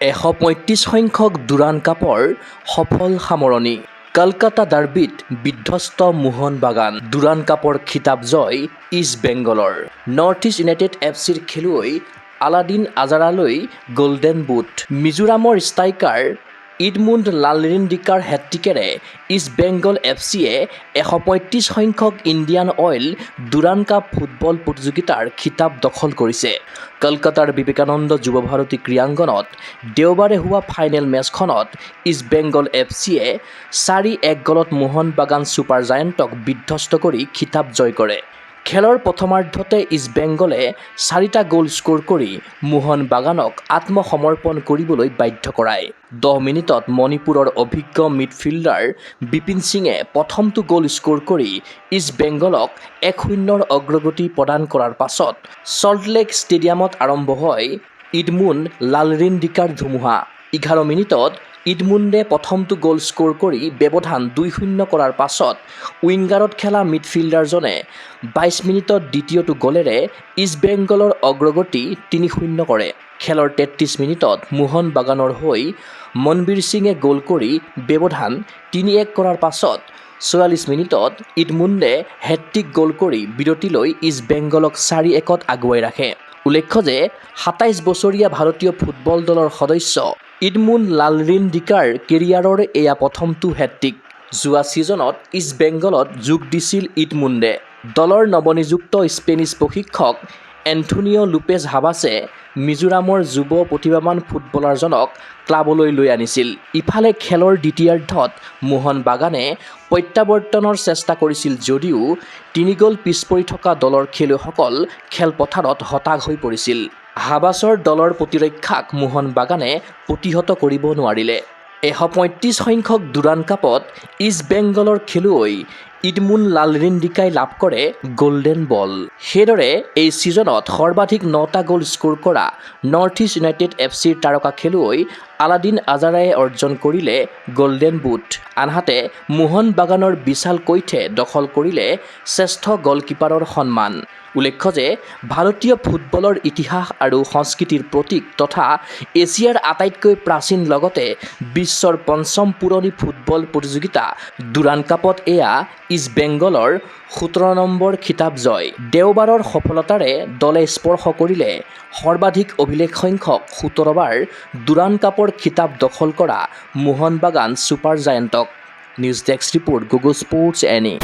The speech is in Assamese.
135 সংখ্যক ডুৰাণ্ড কাপৰ সফল সামৰণি। কলকাতা ডাৰ্বিত বিধ্বস্ত মোহন বাগান। ডুৰাণ্ড কাপৰ খিতাপ জয় ইষ্ট বেংগলৰ। নৰ্থ ইষ্ট ইউনাইটেড এফচিৰ খেলুৱৈ আলাদিন আজাৰালৈ গল্ডেন বুট। মিজোৰামৰ ষ্ট্ৰাইকাৰ ইডমুণ্ড লালৰিণ্ডিকাৰ হেট্ৰিকেৰে ইষ্ট বেংগল এফচিয়ে 135 সংখ্যক Indian oil Durand cup football প্ৰতিযোগিতাৰ খিতাপ দখল কৰিছে। কলকাতাৰ বিবেকানন্দ যুৱ ভাৰতী ক্ৰীড়াংগনত দেওবাৰে হোৱা ফাইনেল মেচখনত ইষ্ট বেংগল এফচিয়ে 4-1 গলত মোহন বাগান ছুপাৰ জায়েণ্টক বিধ্বস্ত কৰি খিতাপ জয় কৰে। খেলৰ প্ৰথমাৰ্ধতে ইষ্ট বেংগলে 4টা গ'ল স্ক'ৰ কৰি মোহন বাগানক আত্মসমৰ্পণ কৰিবলৈ বাধ্য কৰায়। 10 মিনিটত মণিপুৰৰ অভিজ্ঞ মিডফিল্ডাৰ বিপিন সিঙে প্ৰথমটো গ'ল স্ক'ৰ কৰি ইষ্ট বেংগলক 1-0 অগ্ৰগতি প্ৰদান কৰাৰ পাছত চল্টলেক ষ্টেডিয়ামত আৰম্ভ হয় ইডমুণ্ড লালৰিণ্ডিকাৰ ধুমুহা। 11 মিনিটত ইডমুণ্ডে প্ৰথমটো গ'ল স্ক'ৰ কৰি ব্যৱধান 2-0 কৰাৰ পাছত উইংগাৰত খেলা মিডফিল্ডাৰজনে 22 মিনিটত দ্বিতীয়টো গ'লেৰে ইষ্ট বেংগলৰ অগ্ৰগতি 3-0 কৰে। খেলৰ 33 মিনিটত মোহন বাগানৰ হৈ মনবীৰ সিঙে গ'ল কৰি ব্যৱধান 3-1 কৰাৰ পাছত 44 মিনিটত ইডমুণ্ডে হেট্ৰিক গ'ল কৰি বিৰতিলৈ ইষ্ট বেংগলক 4-1ত আগুৱাই ৰাখে। উল্লেখ্য যে 27 বছৰীয়া ভাৰতীয় ফুটবল দলৰ সদস্য ইডমুণ্ড লালৰিণ্ডিকাৰ কেৰিয়াৰৰ এয়া প্ৰথমটো হেট্ৰিক। যোৱা ছিজনত ইষ্ট বেংগলত যোগ দিছিল ইডমুণ্ডে। দলৰ নৱনিযুক্ত স্পেনিছ প্ৰশিক্ষক এন্থনিঅ' লুপেজ হাবাছে মিজোৰামৰ যুৱ প্ৰতিভাৱান ফুটবলাৰজনক ক্লাবলৈ লৈ আনিছিল। ইফালে খেলৰ দ্বিতীয়াৰ্ধত মোহন বাগানে প্ৰত্যাৱৰ্তনৰ চেষ্টা কৰিছিল যদিও 3 গ'ল পিছ পৰি থকা দলৰ খেলুৱৈসকল খেলপথাৰত হতাশ হৈ পৰিছিল। হাবাছৰ দলৰ প্ৰতিৰক্ষাক মোহন বাগানে প্ৰতিহত কৰিব নোৱাৰিলে। 135 সংখ্যক ডুৰাণ্ড কাপত ইষ্ট বেংগলৰ খেলুৱৈ ইডমুণ্ড লালৰিণ্ডিকাই লাভ কৰে গল্ডেন বল। সেইদৰে এই ছিজনত সৰ্বাধিক 9টা গ'ল স্ক'ৰ কৰা নৰ্থ ইষ্ট ইউনাইটেড এফচিৰ তাৰকা খেলুৱৈ আলাদিন আজাৰাই অৰ্জন কৰিলে গল্ডেন বুট। আনহাতে মোহন বাগানৰ বিশাল কৈথে দখল কৰিলে শ্ৰেষ্ঠ গলকিপাৰৰ সন্মান। উল্লেখ্য যে ভাৰতীয় ফুটবলৰ ইতিহাস আৰু সংস্কৃতিৰ প্ৰতীক তথা এছিয়াৰ আটাইতকৈ প্ৰাচীন লগতে বিশ্বৰ 5ম পুৰণি ফুটবল প্ৰতিযোগিতা ডুৰাণ্ড কাপত এয়া ইষ্ট বেংগলৰ 17 নম্বৰ খিতাপ জয়। দেওবাৰৰ সফলতাৰে দলে স্পৰ্শ কৰিলে সৰ্বাধিক অভিলেখ সংখ্যক 17 বাৰ ডুৰাণ্ড কাপৰ খিতাপ দখল কৰা মোহন বাগান ছুপাৰ জায়েণ্টক। News desk report Google sports any.